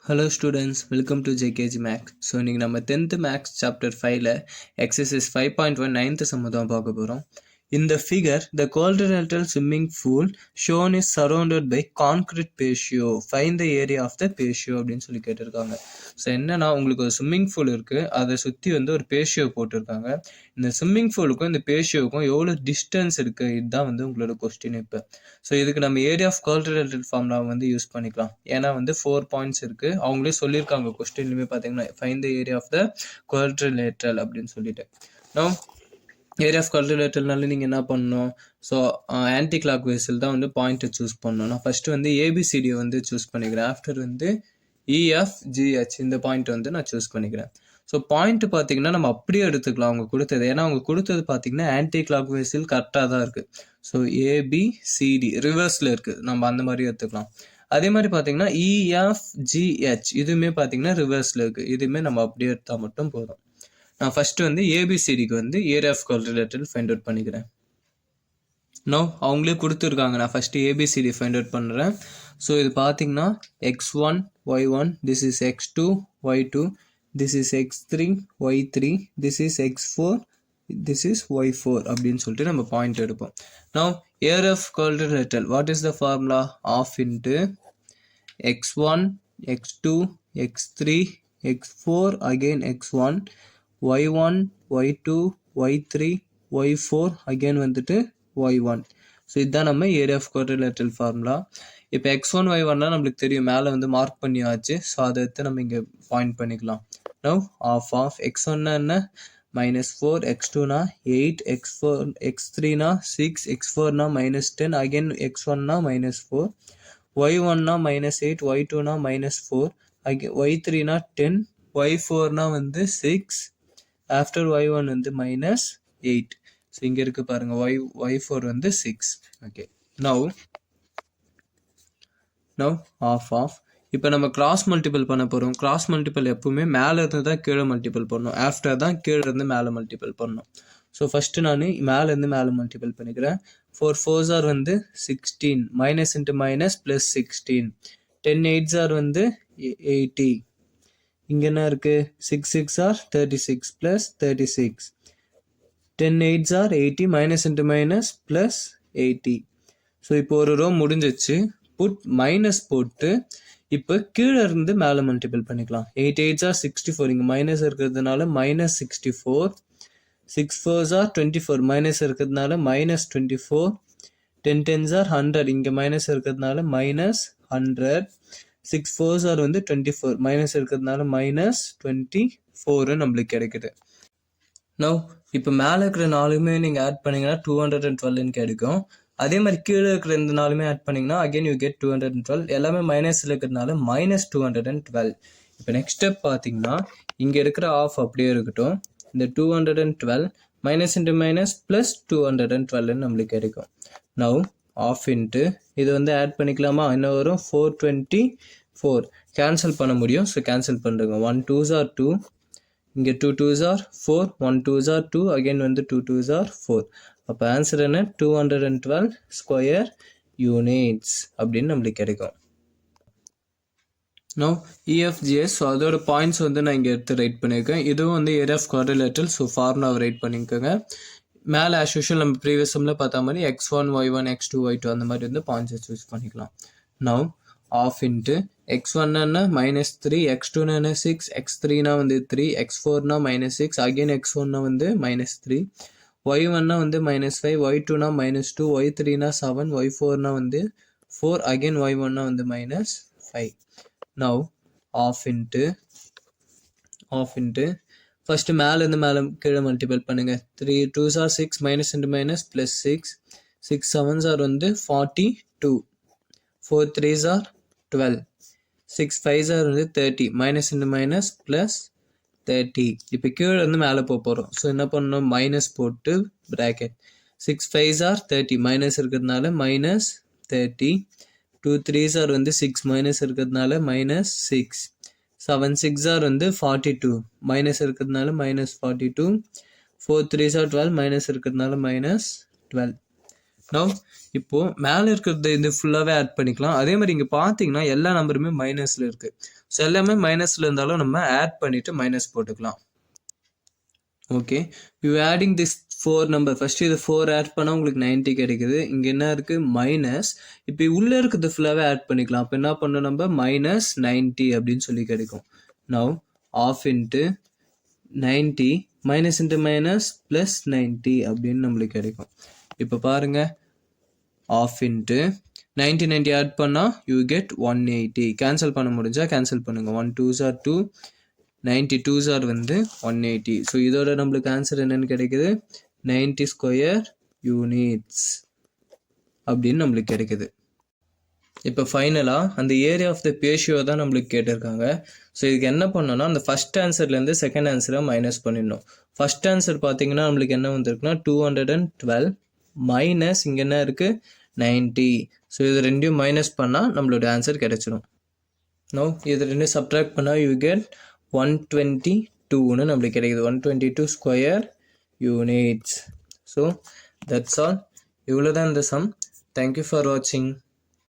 Hello students, welcome to JKG Max. So இன்னைக்கு நம்ம 10th Max chapter 5ல exercise 5.1 9th sum தான் பார்க்க போறோம். In the figure, the quadrilateral swimming pool shown is surrounded by concrete patio. Find the area of the patio அப்படின்னு சொல்லி கேட்டிருக்காங்க. So என்னன்னா உங்களுக்கு ஒரு ஸ்விம்மிங் பூல் இருக்கு, அதை சுற்றி வந்து ஒரு பேஷியோ போட்டிருக்காங்க. இந்த ஸ்விம்மிங் பூலுக்கும் இந்த பேஷியோவுக்கும் எவ்வளோ டிஸ்டன்ஸ் இருக்கு, இதுதான் வந்து உங்களோட கொஸ்டின். இப்போ ஸோ இதுக்கு நம்ம ஏரியா ஆஃப் குவாட்ரிலேட்டரல் ஃபார்முலா வந்து யூஸ் பண்ணிக்கலாம். ஏன்னா வந்து 4 பாயிண்ட்ஸ் இருக்கு, அவங்களே சொல்லியிருக்காங்க கொஸ்டின்லையுமே பார்த்தீங்கன்னா find the area of the quadrilateral அப்படின்னு சொல்லிட்டு. நோ ஏரியா ஆஃப் குவாட்ரிலேட்டரல்னால நீங்கள் என்ன பண்ணணும், ஸோ ஆன்டி கிளாக் வைஸில் தான் வந்து பாயிண்ட்டை சூஸ் பண்ணணும். நான் ஃபஸ்ட்டு வந்து ஏபிசிடியை வந்து சூஸ் பண்ணிக்கிறேன். ஆஃப்டர் வந்து இஎஃப்ஜிஹெச் இந்த பாயிண்ட் வந்து நான் சூஸ் பண்ணிக்கிறேன். ஸோ பாயிண்ட் பார்த்தீங்கன்னா நம்ம அப்படியே எடுத்துக்கலாம் அவங்க கொடுத்தது, ஏன்னா அவங்க கொடுத்தது பார்த்தீங்கன்னா ஆன்டி கிளாக் வைஸில் கரெக்டாக தான் இருக்குது. ஸோ ஏபிசிடி ரிவர்ஸில் இருக்குது, நம்ம அந்த மாதிரி எடுத்துக்கலாம். அதே மாதிரி பார்த்தீங்கன்னா இஎஃப்ஜிஹெச் இதுவுமே பார்த்தீங்கன்னா ரிவர்ஸில் இருக்குது, இதுவுமே நம்ம அப்படியே எடுத்தால் மட்டும் போதும். நான் ஃபஸ்ட்டு வந்து ஏபிசிடிக்கு வந்து area of quadrilateral find out பண்ணிக்கிறேன். நோ அவங்களே கொடுத்துருக்காங்க, நான் ஃபஸ்ட்டு ஏபிசிடி ஃபைண்ட் அவுட் பண்ணுறேன். ஸோ இது பார்த்தீங்கன்னா x1 y1, this is x2 y2, this is x3 y3, this is x4, this is y4 அப்படின்னு சொல்லிட்டு நம்ம பாயிண்ட் எடுப்போம். Now area of quadrilateral what is the formula, of into x1 x2 x3 x4 again x1 y1 y2 y3 y4 again வந்துட்டு y1. So இதுதான் நம்ம area of quadrilateral formula. இப்போ x1 y1னா நம்மளுக்கு தெரியும், மேலே வந்து மார்க் பண்ணியாச்சு. ஸோ அதை எடுத்து நம்ம இங்கே பாயிண்ட் பண்ணிக்கலாம். நவ் ஆஃப் x1னா என்ன -4, x2னா 8, x3னா 6, x4னா -10, அகெயின் x1னா -4, y1னா -8, y2னா -4, y3னா 10, y4னா வந்து 6, ஆஃப்டர் y1 வந்து -8. ஸோ இங்கே இருக்கு பாருங்க, y4 வந்து 6. ஓகே, நவ் ஆஃப் இப்போ நம்ம கிராஸ் மல்டிபிள் பண்ண போகிறோம். கிராஸ் மல்டிபிள் எப்பவுமே மேலே இருந்து தான் கீழே மல்டிபிள் பண்ணணும், ஆஃப்டர் தான் கீழே இருந்து மேலே மல்டிபிள் பண்ணணும். ஸோ ஃபஸ்ட்டு நான் மேலேருந்து மேலே மல்டிபிள் பண்ணிக்கிறேன். 4 4s ஆர் வந்து 16, minus into minus plus 16, 10 8s are வந்து 80, இங்கே என்ன இருக்குது 6 6 are 36 plus 36, 10 8s are 80, minus into minus plus 80. So இப்போ ஒரு ரோ முடிஞ்சிச்சு, புட் மைனஸ் போட்டு இப்போ கீழே இருந்து மேலே மல்டிபிள் பண்ணிக்கலாம். 8 8s ஆர் 64, இங்கே மைனஸ் இருக்கிறதுனால -64, 6 4s ஆர் 24, மைனஸ் இருக்கிறதுனால -24, 10 10s ஆர் 100, இங்கே மைனஸ் இருக்கிறதுனால -100, 6 4s ஆர் வந்து 24, மைனஸ் இருக்கிறதுனால -24 நம்மளுக்கு கிடைக்குது. நவ் இப்போ மேலே இருக்கிற நாலுமே நீங்கள் ஆட் பண்ணிங்கன்னா 212 கிடைக்கும். அதே மாதிரி கீழே இருக்கிற இந்த நாலுமே ஆட் பண்ணிங்கன்னா அகெயின் யூ கெட் 212. எல்லாமே மைனஸில் இருக்கிறதுனால -212. இப்போ நெக்ஸ்ட் ஸ்டெப் பார்த்தீங்கன்னா இங்கே இருக்கிற ஆஃப் அப்படியே இருக்கட்டும், இந்த 212 மைனஸ் இன்ட்டு மைனஸ் ப்ளஸ் 212 நம்மளுக்கு கிடைக்கும். நவ் ஆஃப் இன்ட்டு இது வந்து ஆட் பண்ணிக்கலாமா, என்ன வரும் 424, கேன்சல் பண்ண முடியும். ஸோ கேன்சல் பண்ணுறங்க, 1 2s ஆர் 2, இங்கே 2 2s R 4, 1 2s R 2, again வந்து 2 2s ஆர் 4. அப்போ ஆன்சர் என்ன 212 ஸ்கொயர் யூனிட்ஸ் அப்படின்னு நம்மளுக்கு கிடைக்கும். நோ இஎஃப்ஜிஎஸ், ஸோ அதோட பாயிண்ட்ஸ் வந்து நான் இங்கே எடுத்து ரைட் பண்ணியிருக்கேன். இதுவும் வந்து ஏரியா ஆஃப் குவாட்ரிலேட்டரல், ஸோ ஃபார்முலாவை ரைட் பண்ணிக்கோங்க. மேலே ஆஸ் யூஷுவல் நம்ம ப்ரீவியஸ் சம்மில் பார்த்தா மாதிரி x1 y1 x2 y2 அந்த மாதிரி வந்து பாயிண்ட்ஸை சூஸ் பண்ணிக்கலாம். நவ் ஆஃப் இன்ட்டு x1 என்ன -3, x2 என்ன 6, x3னா வந்து 3, x4னா -6, அகெயின் x1னா வந்து -3, y1னா வந்து -5, y2னா -2, y3னா 7, y4னா வந்து 4, அகெயின் y1னா வந்து -5. நவ் ஆஃப் இன்ட்டு ஃபஸ்ட்டு மேலேருந்து மேலே கீழே மல்டிபிள் பண்ணுங்கள். 3 2s are 6, minus into minus plus 6, 6 7s are வந்து 42, 4 3s ஆர் 12, 6 5s ஆர் வந்து 30, மைனஸ் இன்ட்டு மைனஸ் ப்ளஸ் 30. இப்போ கீழே இருந்து மேலே போகிறோம். ஸோ என்ன பண்ணணும், மைனஸ் போட்டு ப்ராக்கெட், 6 5s ஆர் 30, மைனஸ் இருக்கிறதுனால -30, 2 3s ஆர் வந்து 6, மைனஸ் இருக்கிறதுனால -6, 7 6s ஆர் வந்து 42, மைனஸ் இருக்கிறதுனால -42, 4 3s ஆர் 12, மைனஸ் இருக்கிறதுனால -12. நவ் இப்போது மேலே இருக்கிறது இது ஃபுல்லாகவே ஆட் பண்ணிக்கலாம். அதே மாதிரி இங்கே பார்த்தீங்கன்னா எல்லா நம்பருமே மைனஸில் இருக்குது. ஸோ எல்லாமே மைனஸில் இருந்தாலும் நம்ம ஆட் பண்ணிவிட்டு மைனஸ் போட்டுக்கலாம். Okay, you adding this 4 number. First இது 4 ஆட் பண்ணால் உங்களுக்கு 90 கிடைக்குது. இங்கே என்ன இருக்குது மைனஸ். இப்போ உள்ளே இருக்கிறது ஃபுல்லாகவே ஆட் பண்ணிக்கலாம். அப்போ என்ன பண்ணணும் நம்ம மைனஸ் 90 அப்படின்னு சொல்லி கிடைக்கும். Now of into 90 minus into minus plus 90 அப்படின்னு நம்மளுக்கு கிடைக்கும். இப்போ பாருங்கள், ஆஃப் இன்ட்டு 90 ஆட் பண்ணால் யூ கெட் 180. கேன்சல் பண்ண முடிஞ்சால் கேன்சல் பண்ணுங்கள். 1 2s are 2, 92s are வந்து 180. ஸோ இதோட நம்மளுக்கு ஆன்சர் என்னென்னு கிடைக்குது, 90 ஸ்கொயர் யூனிட்ஸ் அப்படின்னு நம்மளுக்கு கிடைக்குது. இப்போ ஃபைனலாக அந்த ஏரியா ஆஃப் த பேஷியோ தான் நம்மளுக்கு கேட்டிருக்காங்க. ஸோ இதுக்கு என்ன பண்ணோன்னா அந்த ஃபஸ்ட் ஆன்சர்லேருந்து செகண்ட் ஆன்சரை மைனஸ் பண்ணிடணும். ஃபஸ்ட் ஆன்சர் பார்த்தீங்கன்னா நம்மளுக்கு என்ன வந்திருக்குன்னா 212 மைனஸ் இங்கே என்ன இருக்குது 90. ஸோ இது ரெண்டையும் மைனஸ் பண்ணால் நம்மளோட ஆன்சர் கிடைச்சிடும். நோ இது ரெண்டும் சப்ட்ராக்ட் பண்ணால் யூ கெட் 122ன்னு நம்மளுக்கு கிடைக்குது. 122 square units. So that's all. இவ்வளோ தான் இந்த சம். தேங்க்யூ ஃபார் வாட்சிங்.